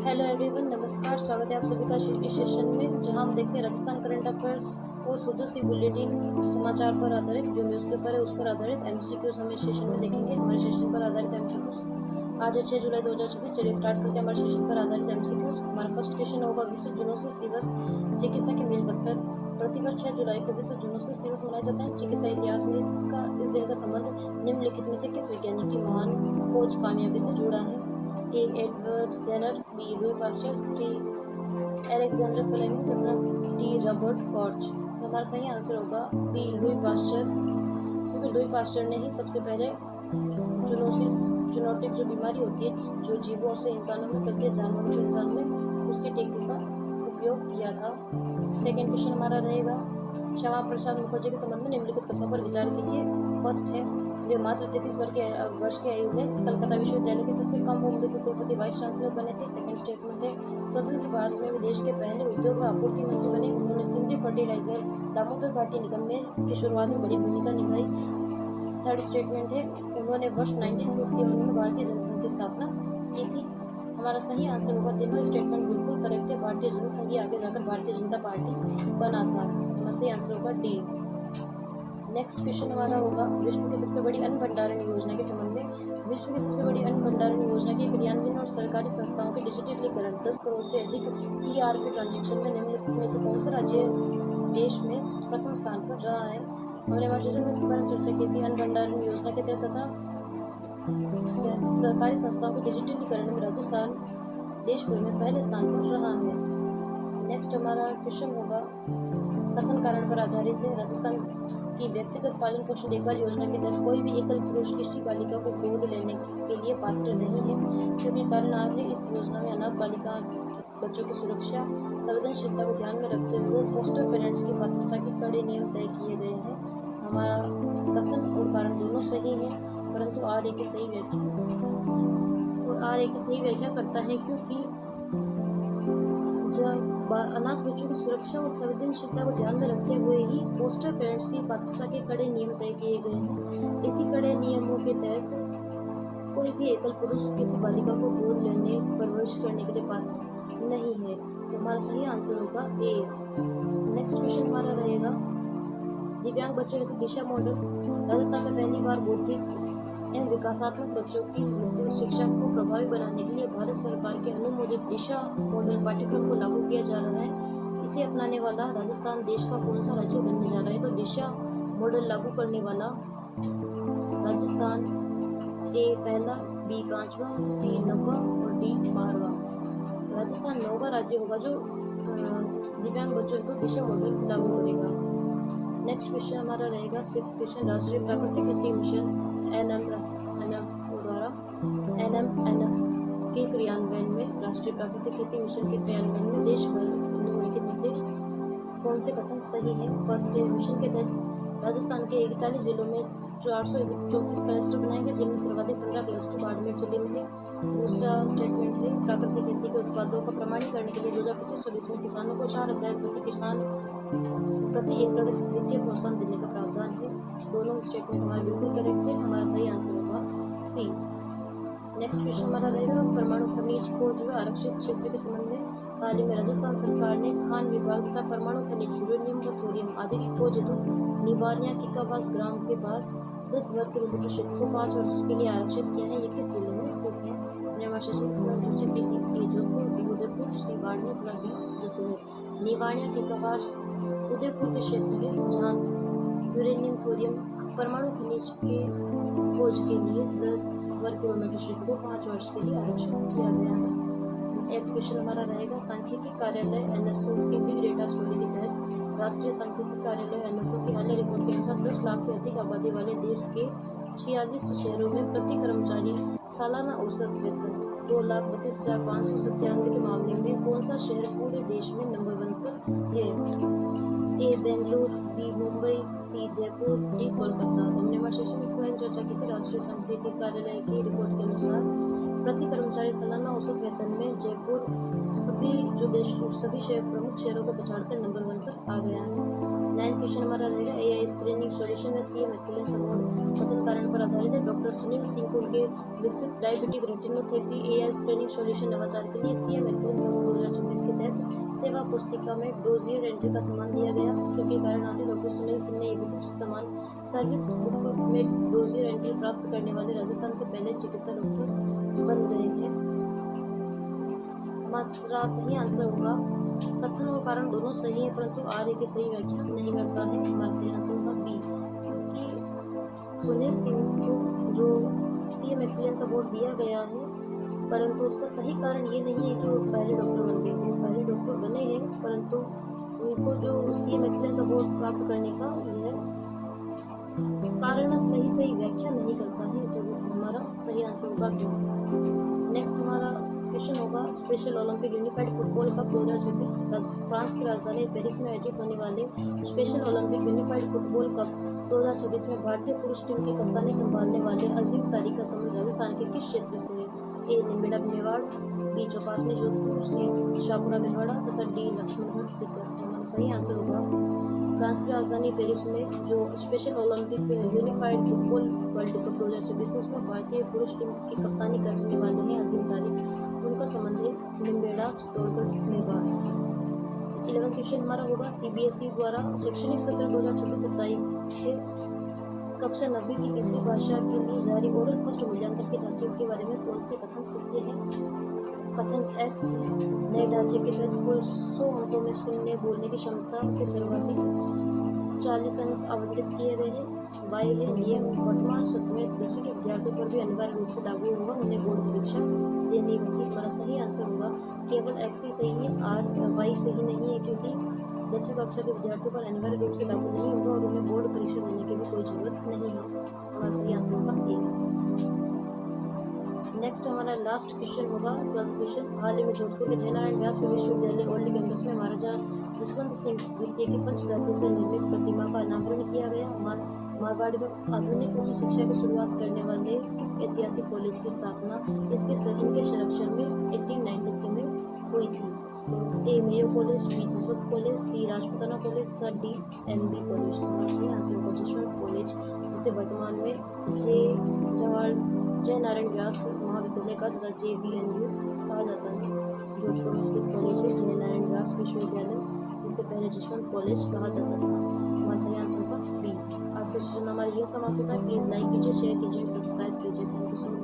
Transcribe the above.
Hello everyone, नमस्कार। स्वागत है आप सभी का इस सेशन में, जहां हम देखते हैं राजस्थान करंट अफेयर्स और सूरत सी बुलेटिन समाचार पर आधारित जो न्यूज़पेपर है उस पर आधारित एमसीक्यूज हम इस सेशन में देखेंगे। हमारे सेशन पर आधारित एमसीक्यूज आज 6 जुलाई 2026। चलिए स्टार्ट करते हैं हमारे सेशन पर आधारित एमसीक्यूज। हमारा फर्स्ट क्वेश्चन होगा, विश्व जूनोसिस दिवस चिकित्सा के मील पत्थर। प्रतिवर्ष 6 जुलाई को विश्व जूनोसिस दिवस मनाया जाता है। चिकित्सा इतिहास में इस दिन का संबंध निम्नलिखित में से किस वैज्ञानिक की महान खोज कामयाबी से जुड़ा है? A. Edward Jenner, B. Louis Pasteur, 3. Alexander Fleming तथा डी. Robert Koch. तो हमारा सही आंसर होगा बी. लुई पास्चर, क्योंकि लुई पास्चर ने ही सबसे पहले जूनोटिक जो बीमारी होती है जो जीवों से इंसानों में फैलती है, जानवरों से इंसानों में, उसके टीके का उपयोग किया था। सेकेंड क्वेश्चन हमारा रहेगा, श्यामा प्रसाद मुखर्जी के संबंध में निम्नलिखित कथनों पर विचार कीजिए। फर्स्ट है, वे मात्र 33 वर्ष की आयु में कलकत्ता विश्वविद्यालय के सबसे कम उम्र के कुलपति वाइस चांसलर बने थे। सेकंड स्टेटमेंट है, स्वतंत्र भारत में वे देश के पहले उद्योग व आपूर्ति मंत्री बने। उन्होंने सिंधरी फर्टिलाइजर दामोदर घाटी निगम में की शुरुआत में बड़ी भूमिका निभाई। थर्ड स्टेटमेंट है, उन्होंने वर्ष 1951 में भारतीय जनसंघ की स्थापना की थी। हमारा सही आंसर होगा, तीनों स्टेटमेंट बिल्कुल करेक्ट है। भारतीय जनसंघ ही आगे जाकर भारतीय जनता पार्टी बना था। हमारा सही आंसर होगा डी। नेक्स्ट क्वेश्चन हमारा होगा, विश्व की सबसे बड़ी अन्न भंडारण योजना के संबंध में। विश्व की सबसे बड़ी अन्न भंडारण योजना के क्रियान्वयन और सरकारी संस्थाओं के डिजिटलीकरण 10 करोड़ से अधिक ERP ट्रांजेक्शन में निम्नलिखित में से कौन सा राज्य देश में प्रथम स्थान पर रहा है? हमने हमारे सेशन में इसके बारे में चर्चा की थी। अन्न भंडारण योजना के तहत तथा सरकारी संस्थाओं के डिजिटलीकरण में राजस्थान देश भर में पहले स्थान पर रहा है। नेक्स्ट हमारा क्वेश्चन होगा, कथन कारण पर आधारित है। राजस्थान की व्यक्तिगत पालन पोषण देखभाल योजना के तहत कोई भी एकल पुरुष किसी बालिका को गोद लेने के लिए पात्र नहीं है, क्योंकि कारण आप है इस योजना में अनाथ बालिका बच्चों की सुरक्षा संवेदनशीलता को ध्यान में रखते हुए फोस्टर पेरेंट्स की पात्रता के कड़े नियम तय किए गए हैं। हमारा कथन और कारण दोनों सही है, परंतु आर एक सही व्याख्या करता है, क्योंकि जब अनाथ बच्चों की सुरक्षा और संवेदनशीलता को ध्यान में रखते हुए ही फोस्टर पेरेंट्स की पात्रता के कड़े नियम तय किए गए हैं। इसी कड़े नियमों के तहत कोई भी एकल पुरुष किसी बालिका को गोद लेने परवरिश करने के लिए पात्र नहीं है। तो हमारा सही आंसर होगा ए। नेक्स्ट क्वेश्चन हमारा रहेगा, दिव्यांग बच्चों हेतु दिशा मॉडल। राजस्थान में पहली बार बौद्धिक एवं विकासात्मक बच्चों की वित्तीय शिक्षा को प्रभावी बनाने के लिए भारत सरकार के अनुमोदित दिशा मॉडल पाठ्यक्रम को लागू किया जा रहा है। इसे अपनाने वाला राजस्थान देश का कौन सा राज्य बनने जा रहा है? तो दिशा मॉडल लागू करने वाला राजस्थान ए पहला, बी 5वां, सी 9वां और डी 12वां। राजस्थान 9वां राज्य होगा जो दिव्यांग बच्चों हेतु दिशा मॉडल लागू करेगा। नेक्स्ट क्वेश्चन हमारा रहेगा, सिक्स्थ क्वेश्चन, राष्ट्रीय प्राकृतिक खेती मिशन NMNF के क्रियान्वयन में, राष्ट्रीय प्राकृतिक खेती मिशन के क्रियान्वयन में देश भर निम्नलिखित में से कौन से कथन सही है? फर्स्ट है, मिशन के तहत राजस्थान के 41 जिलों में 434 क्लस्टर बनाए गए, जिनमें सर्वाधिक 15 क्लस्टर बाड़मेर जिले में है। दूसरा स्टेटमेंट है, प्राकृतिक खेती के उत्पादों का प्रमाणीकरण के लिए 2025-26 में किसानों को 4,000 प्रति एकड़ वित्तीय प्रोत्साहन देने का प्रावधान है। दोनों स्टेटमेंट हमारे बिल्कुल करेक्ट है। हमारा सही आंसर होगा सी। नेक्स्ट क्वेश्चन हमारा रहेगा, परमाणु खनिज खोज व आरक्षित क्षेत्र के संबंध में। हाल ही में राजस्थान सरकार ने खान विभाग तथा परमाणु खनिज यूरेनियम व थोरियम आदि की खोज हेतु निवानिया किकावास ग्राम के पास 10 वर्ग किलोमीटर क्षेत्र को 5 वर्ष के लिए आरक्षित किया है। ये किस जिले में स्थित है? हमने हमारे सेशन में चर्चा की थी। ए जोधपुर, बी उदयपुर, सी बाड़मेर तथा डी जैसलमेर। निवानिया किकावास उदयपुर के क्षेत्र है, जहाँ यूरेनियम थोरियम परमाणु खनिज के खोज के लिए 10 वर्ग किलोमीटर क्षेत्र को 5 वर्ष के लिए आरक्षित किया गया है। एक क्वेश्चन हमारा रहेगा, सांख्यिकी कार्यालय NSO के बिग डेटा स्टोरी के तहत राष्ट्रीय सांख्यिकी कार्यालय NSO की हालिया रिपोर्ट के अनुसार 10 लाख से अधिक आबादी वाले देश के 46 शहरों में प्रति कर्मचारी सालाना औसत वेतन 2,32,597 के मामले में कौन सा शहर पूरे देश में नंबर 1 पर है? ए बेंगलुरु, बी मुंबई, सी जयपुर, डी कोलकाता। तो हमने हमारे सेशन में इसके बारे में चर्चा की थी। राष्ट्रीय सांख्यिकी कार्यालय की रिपोर्ट के अनुसार प्रति कर्मचारी सालाना औसत वेतन में जयपुर सभी प्रमुख शहरों को पछाड़कर नंबर 1 पर आ गया है। 9th क्वेश्चन हमारा रहेगा AI स्क्रीनिंग सॉल्यूशन में सीएम एक्सीलेंस अवार्ड कथन कारण पर आधारित है। डॉक्टर सुनील सिंह को उनके विकसित डायबिटिक रेटिनोथेरेपी AI स्क्रीनिंग सॉल्यूशन नवाचार के लिए सीएम एक्सीलेंस अवार्ड 2026 के तहत सेवा पुस्तिका में डोजियर एंट्री का सम्मान दिया गया, क्योंकि कारण आदि डॉक्टर सुनील सिंह ने विशिष्ट सम्मान सर्विस बुक में डोजियर एंट्री प्राप्त करने वाले राजस्थान के पहले चिकित्सा डॉक्टर बन गए हैं। हमारा सही आंसर होगा कथन और कारण दोनों सही है, परंतु आर्य की सही व्याख्या नहीं करता है। हमारा सही आंसर होगा बी, क्योंकि सुनील सिंह को जो सीएम एक्सीलेंस अवार्ड दिया गया है, परंतु उसका सही कारण ये नहीं है कि वो पहले डॉक्टर बन गए। वो पहले डॉक्टर बने हैं, परंतु उनको जो सीएम एक्सीलेंस अवार्ड प्राप्त करने का यह कारण सही व्याख्या नहीं करता है। इस वजह से हमारा सही आंसर होगा बी। नेक्स्ट हमारा क्वेश्चन होगा special Olympic unified football cup 2026 France की राजधानी पेरिस में आयोजित होने वाले special Olympic unified football cup 2026 में भारतीय पुरुष टीम की कप्तानी संभालने वाले अजीम तारिक का संबंध राजस्थान के किस क्षेत्र से है? ए निम्बेड़ा मेवाड़, बी चौपासनी जोधपुर, सी शाहपुरा भिलवाड़ा तथा डी लक्ष्मणगढ़ सीकर। हमारा सही आंसर होगा फ्रांस की राजधानी पेरिस में जो special Olympic unified football world cup 2026 है, उसमें भारतीय पुरुष टीम की कप्तानी करने वाले हैं अजीम तारिक। उनका संबंध है निम्बेड़ा चित्तौड़गढ़ मेवाड़ से। 11th क्वेश्चन हमारा होगा CBSE द्वारा शैक्षणिक सत्र 2026-27 से कक्षा 9वीं की तीसरी भाषा के लिए जारी ओरल फर्स्ट मूल्यांकन के ढांचे के बारे में कौन से कथन सत्य है? कथन X है, नए ढांचे के तहत कुल 100 अंकों में सुनने बोलने की क्षमता के सर्वाधिक 40 अंक आवंटित किए गए हैं। Y है, नियम वर्तमान सत्र में 10वीं के विद्यार्थियों पर भी अनिवार्य रूप से लागू होगा, उन्हें बोर्ड परीक्षा देनी होगी। हमारा सही आंसर होगा केवल X ही सही है, Y सही नहीं है, क्योंकि 10वीं कक्षा के विद्यार्थियों पर अनिवार्य रूप से लागू नहीं होगा और उन्हें बोर्ड परीक्षा देने की भी कोई जरूरत नहीं है। हमारा सही आंसर होगा ए। नेक्स्ट हमारा लास्ट क्वेश्चन होगा 12th क्वेश्चन। हाल ही में जोधपुर के जयनारायण व्यास विश्वविद्यालय ओल्ड कैंपस में महाराजा जसवंत सिंह द्वितीय की पंचधातु से निर्मित प्रतिमा का अनावरण किया गया। मारवाड़ में आधुनिक उच्च शिक्षा की शुरुआत करने वाले किस ऐतिहासिक कॉलेज की स्थापना इनके संरक्षण में 1893 में हुई थी? तो A Mayo college, B Jaswant college, C Rajputana college तथा डी MB कॉलेज। तो सही आंसर होगा जसवंत कॉलेज, जिसे वर्तमान में जय नारायण व्यास महाविद्यालय का तथा JVNU कहा जाता है। जोधपुर में स्थित कॉलेज है जय नारायण व्यास विश्वविद्यालय, जिससे पहले जसवंत कॉलेज कहा जाता था। हमारा सही आंसर होगा बी। आज का सेशन हमारा ये समाप्त होता है। प्लीज़ लाइक कीजिए, शेयर कीजिए, सब्सक्राइब कीजिए। Thank you so much.